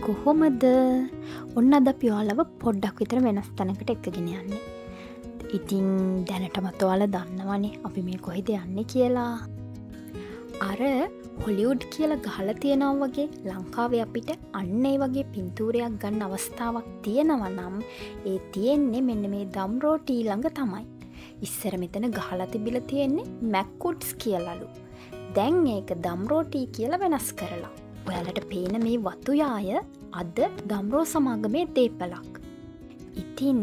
කොහොමද? ඔන්න අද අපි ඔයාලව පොඩ්ඩක් විතර වෙනස් තැනකට එක්කගෙන යන්නේ. ඉතින් දැනටමත් ඔයාලා දන්නවනේ අපි මේ කොහෙද යන්නේ කියලා. අර හොලිවුඩ් කියලා ගහලා තියෙනවා වගේ ලංකාවේ අපිට අන්න ඒ වගේ පින්තූරයක් ගන්න අවස්ථාවක් තියෙනවා නම් ඒ තියෙන්නේ මෙන්න මේ දම්රෝටි ළඟ තමයි. ඉස්සර මෙතන ගහලා තිබිලා තියෙන්නේ මැක්කුඩ්ස් කියලාලු. දැන් ඒක දම්රෝටි කියලා වෙනස් කරලා. ඔයාලට පේන මේ වතුයාය අද දම්රෝ සමාගමේ දේපලක්. ඉතින්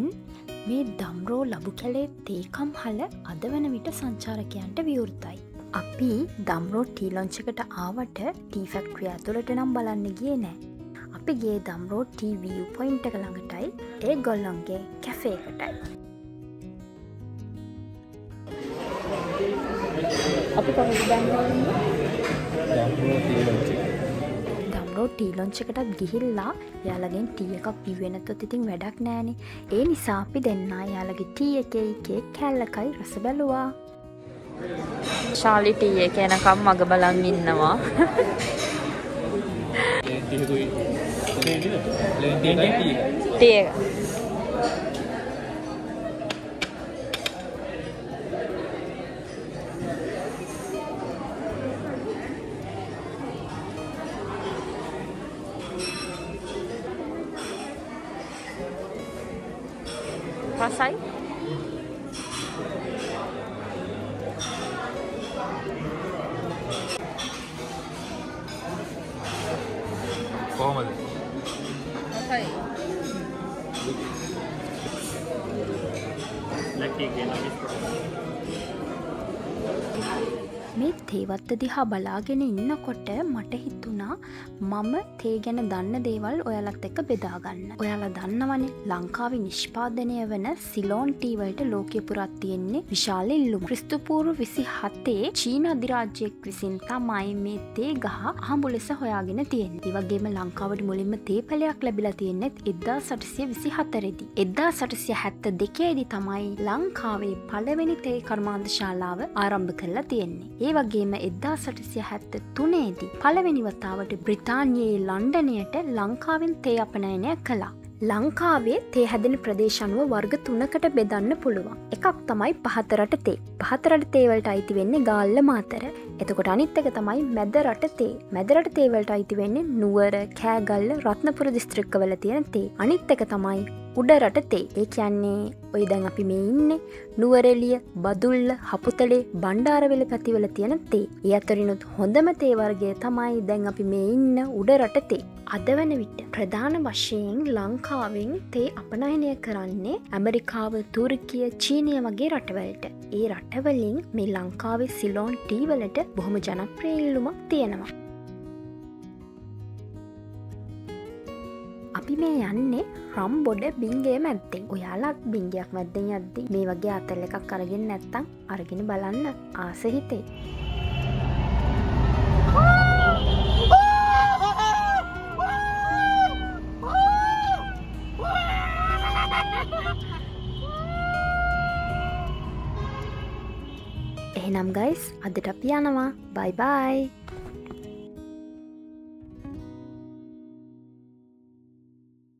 මේ දම්රෝ ලබු කැලේ තේකම්හල අද වන විට සංචාරකයන්ට විවෘතයි. අපි දම්රෝ ටී ලොන්ච් එකට ආවට ටී ෆැක්ටරිය ඇතුළට නම් බලන්න ගියේ නෑ. අපි ගියේ දම්රෝ ටී විව් පොයින්ට් එක ළඟටයි ඒගොල්ලන්ගේ කැෆේ එකටයි. අපි කොහෙද දැන් යන්නේ? දම්රෝ ටී ලොන්ච් එකටත් ගිහිල්ලා යාළගෙන් ටී එකක් බිව්වේ නැත්නම් ඉතින් වැඩක් නෑනේ. ඒ නිසා අපි දෙන්නා යාළගේ ටී එකේ කේක් කෑල්ලකයි රස බැලුවා. ශාලි ටී එක එනකම් මග බලන් ඉන්නවා. ටී එක රසයි. කොහොමද? රසයි. ලැකි කියන මේ තේවත්ත දිහා බලාගෙන ඉන්නකොට මට හිතුණා මම තේ ගැන දන්න දේවල් ඔයාලත් එක්ක බෙදා ගන්න. ඔයාලා දන්නවනේ ලංකාවේ නිෂ්පාදනය වන සිලෝන් ටී වලට ලෝකෙ පුරා තියෙන්නේ විශාල ඉල්ලුම. ක්‍රිස්තු පූර්ව 27 චීන අධිරාජ්‍යයක් විසින් තමයි මේ තේ ගහ අහඹු ලෙස හොයාගෙන තියෙන්නේ. ඒ වගේම ලංකාවට මුලින්ම තේ පැලයක් ලැබිලා තියෙන්නේ 1824 දී. 1872 දී තමයි ලංකාවේ පළවෙනි තේ කර්මාන්ත ශාලාව ආරම්භ කරලා තියෙන්නේ. ඒ වගේම 1873 දී පළවෙනි වතාවට බ්‍රිතාන්‍යයේ ලන්ඩනයට ලංකාවෙන් තේ අපනයනය කළා. ලංකාවේ තේ හැදෙන ප්‍රදේශ අනුව වර්ග 3කට බෙදන්න පුළුවන්. එකක් තමයි පහත රට තේ. පහත රට තේ වලට අයිති වෙන්නේ ගාල්ල මාතර. එතකොට අනිත් එක තමයි මැද රට තේ. මැද රට තේ වලට අයිති වෙන්නේ නුවර, කෑගල්ල, රත්නපුර දිස්ත්‍රික්කවල තියෙන තේ. අනිත් එක තමයි උඩ රට තේ. ඒ කියන්නේ ඔය දැන් අපි මේ ඉන්නේ නුවරඑළිය, බදුල්ල, හපුතලේ, බණ්ඩාරවෙල පැතිවල තියෙන තේ. ඒ අතරිනුත් හොඳම තේ වර්ගය තමයි දැන් අපි මේ ඉන්න උඩ රට තේ. අද වන විට ප්‍රධාන වශයෙන් ලංකාවෙන් තේ අපනයනය කරන්නේ ඇමරිකාව, තුර්කිය, චීනය වගේ රටවලට. ඒ රටවලින් මේ ලංකාවේ සිලෝන් ටී වලට බොහොම ජනප්‍රිය ඉල්ලුමක් තියෙනවා. අපි මේ යන්නේ රම්බොඩ බිංගේ මැද්දෙන්. ඔයාලත් බිංගයක් මැද්දෙන් යද්දි මේ වගේ අතල් එකක් අරගෙන නැත්තම් අරගෙන බලන්න ආස හිතේ. එහෙනම් ගයිස් අදට අපි යනවා. බයි බයි.